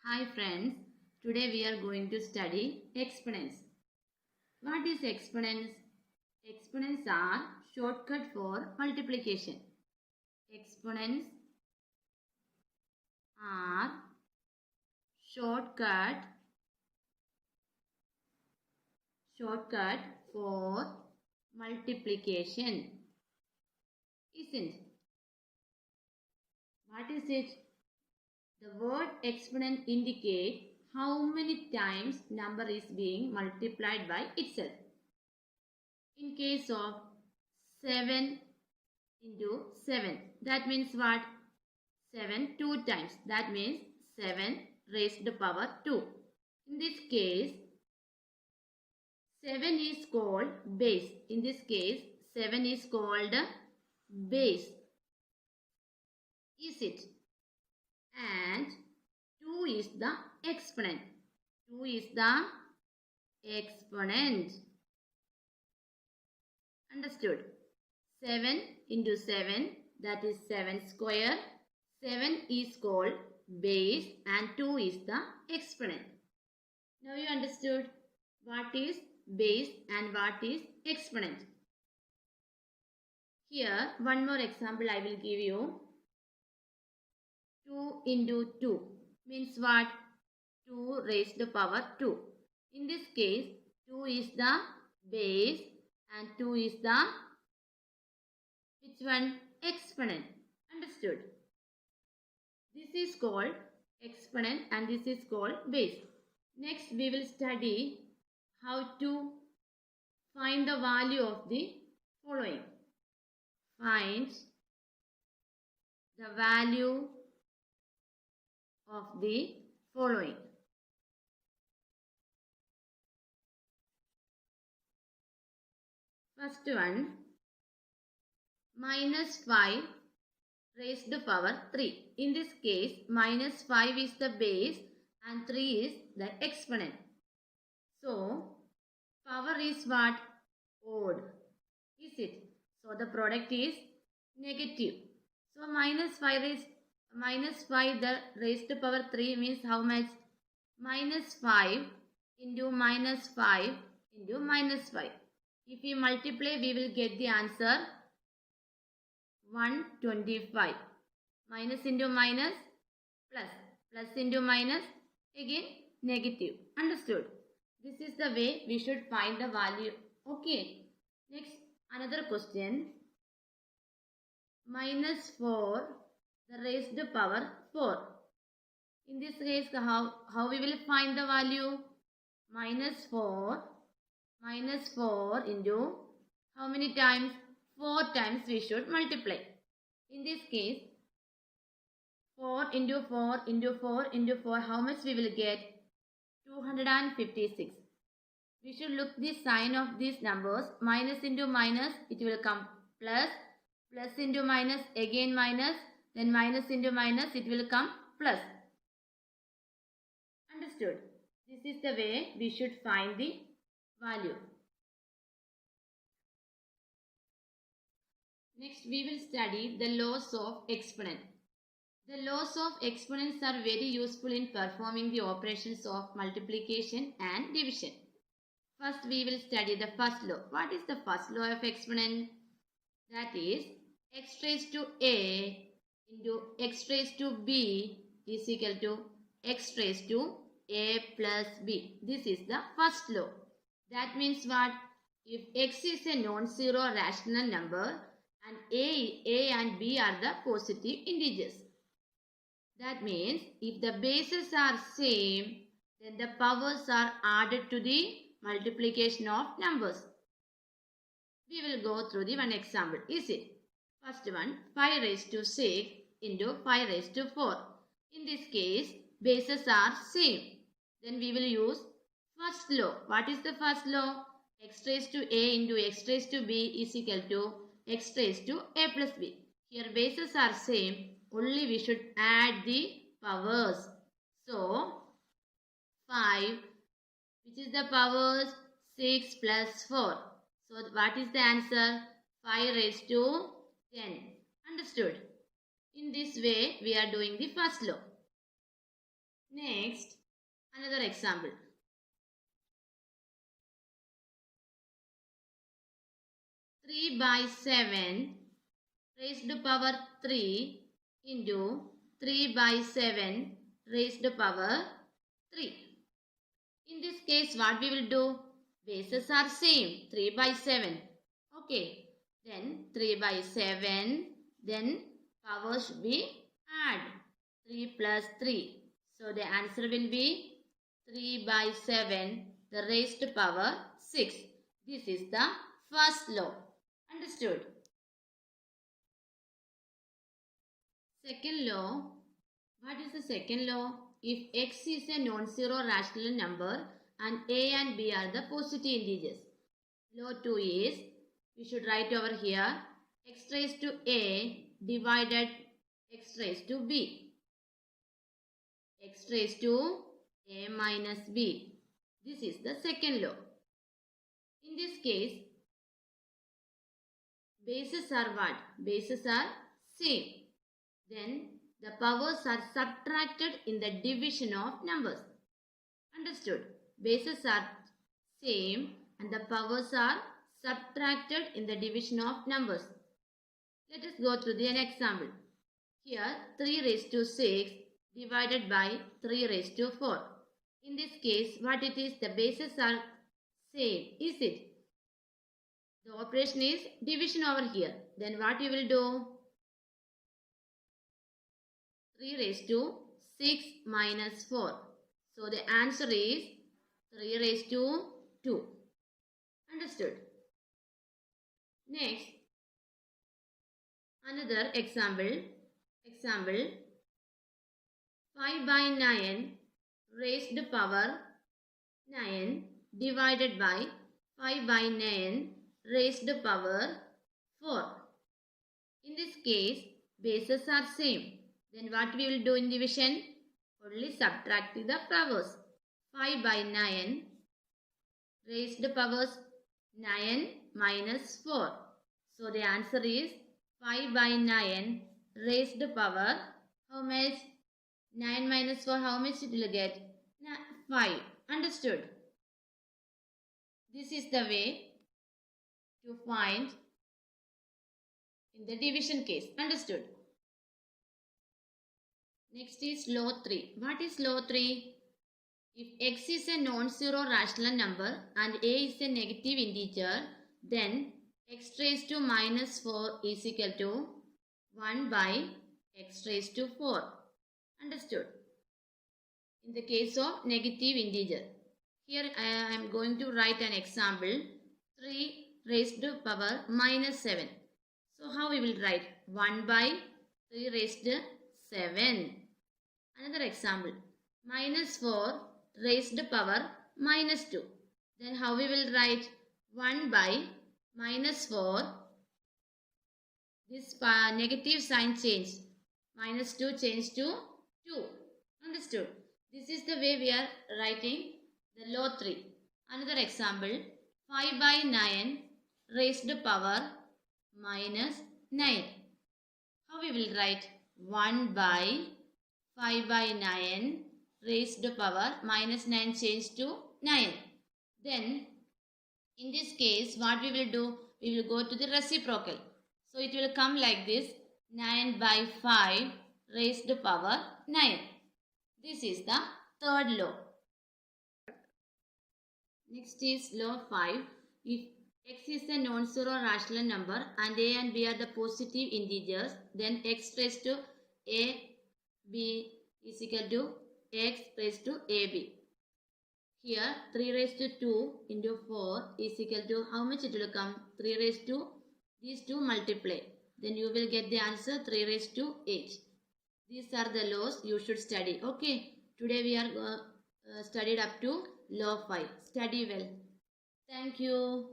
Hi friends, today we are going to study exponents. What is exponents? Exponents are shortcut for multiplication. Exponents are shortcut for multiplication. Isn't? What is it? The word exponent indicates how many times number is being multiplied by itself. In case of 7 into 7, that means what? 7 2 times, that means 7 raised to the power 2. In this case, 7 is called base. In this case, 7 is called base. Is it? And 2 is the exponent. 2 is the exponent. Understood? 7 into 7, that is 7 square. 7 is called base and 2 is the exponent. Now you understood what is base and what is exponent. Here one more example I will give you. 2 into 2 means what? 2 raised to power 2. In this case, 2 is the base and 2 is the which one? Exponent. Understood? This is called exponent and this is called base. Next we will study how to find the value of the following. Find the value of the following. First one, minus 5 raised to power 3. In this case, minus 5 is the base and 3 is the exponent. So, power is what? Odd. Is it? So, the product is negative. So, minus 5 the raised to power 3 means how much? Minus 5 into minus 5 into minus 5. If we multiply, we will get the answer 125. Minus into minus, plus. Plus into minus, again negative. Understood? This is the way we should find the value. Okay. Next, another question. Minus 4, the raised to power 4. In this case, how we will find the value? Minus 4 into how many times? 4 times we should multiply. In this case, 4 into 4 into 4 into 4, how much we will get? 256. We should look the sign of these numbers. Minus into minus, it will come plus. Plus into minus, again minus. Then minus into minus, it will come plus. Understood? This is the way we should find the value. Next, we will study the laws of exponent. The laws of exponents are very useful in performing the operations of multiplication and division. First, we will study the first law. What is the first law of exponent? That is, x raised to a into x raised to b is equal to x raised to a plus b. This is the first law. That means what? If x is a non-zero rational number and a and b are the positive integers. That means if the bases are same, then the powers are added to the multiplication of numbers. We will go through the one example. Is it? First one, 5 raised to 6 into 5 raised to 4. In this case, bases are same. Then we will use first law. What is the first law? X raised to a into x raised to b is equal to x raised to a plus b. Here bases are same. Only we should add the powers. So, 5, which is the powers? 6 plus 4. So, what is the answer? 5 raised to 10. Understood? In this way, we are doing the first law. Next, another example. Three by 7 raised to power 3 into 3 by 7 raised to power 3. In this case, what we will do? Bases are same, 3 by 7. Okay, then 3 by 7, then power should be add 3 plus 3. So the answer will be 3 by 7, the raised to power 6. This is the first law. Understood? Second law. What is the second law? If x is a non-zero rational number and a and b are the positive integers. Law 2 is, we should write over here, x raised to a divided x raised to b. X raised to a minus b. This is the second law. In this case, bases are what? Bases are same. Then the powers are subtracted in the division of numbers. Understood? Bases are same and the powers are subtracted in the division of numbers. Let us go through an example. Here 3 raised to 6 divided by 3 raised to 4. In this case, what it is? The bases are same. Is it? The operation is division over here. Then what you will do? 3 raised to 6 minus 4. So the answer is 3 raised to 2. Understood? Next, another example. Example 5 by 9 raised to power 9 divided by 5 by 9 raised to power 4. In this case, bases are same. Then what we will do in division? Only subtract the powers. 5 by 9 raised to powers 9 minus 4. So the answer is 5 by 9 raised to power how much? 9 minus 4, how much it will get? 5. Understood? This is the way to find in the division case. Understood? Next is law 3. What is law 3? If x is a non-zero rational number and a is a negative integer, then x raised to minus 4 is equal to 1 by x raised to 4. Understood? In the case of negative integer. Here I am going to write an example. 3 raised to power minus 7. So how we will write? 1 by 3 raised to 7. Another example. Minus 4 raised to power minus 2. Then how we will write? 1 by minus 4. This negative sign changed. Minus 2 changed to 2. Understood? This is the way we are writing the law 3. Another example. 5 by 9 raised to power minus 9. How we will write? 1 by 5 by 9 raised to power minus 9 changed to 9. Then in this case, what we will do? We will go to the reciprocal. So it will come like this. 9 by 5 raised to power 9. This is the third law. Next is law 5. If x is a non-zero rational number and a and b are the positive integers, then x raised to a b is equal to x raised to ab. Here 3 raised to 2 into 4 is equal to how much it will come? 3 raised to these two multiply. Then you will get the answer 3 raised to 8. These are the laws you should study. Okay. Today we are studied up to law 5. Study well. Thank you.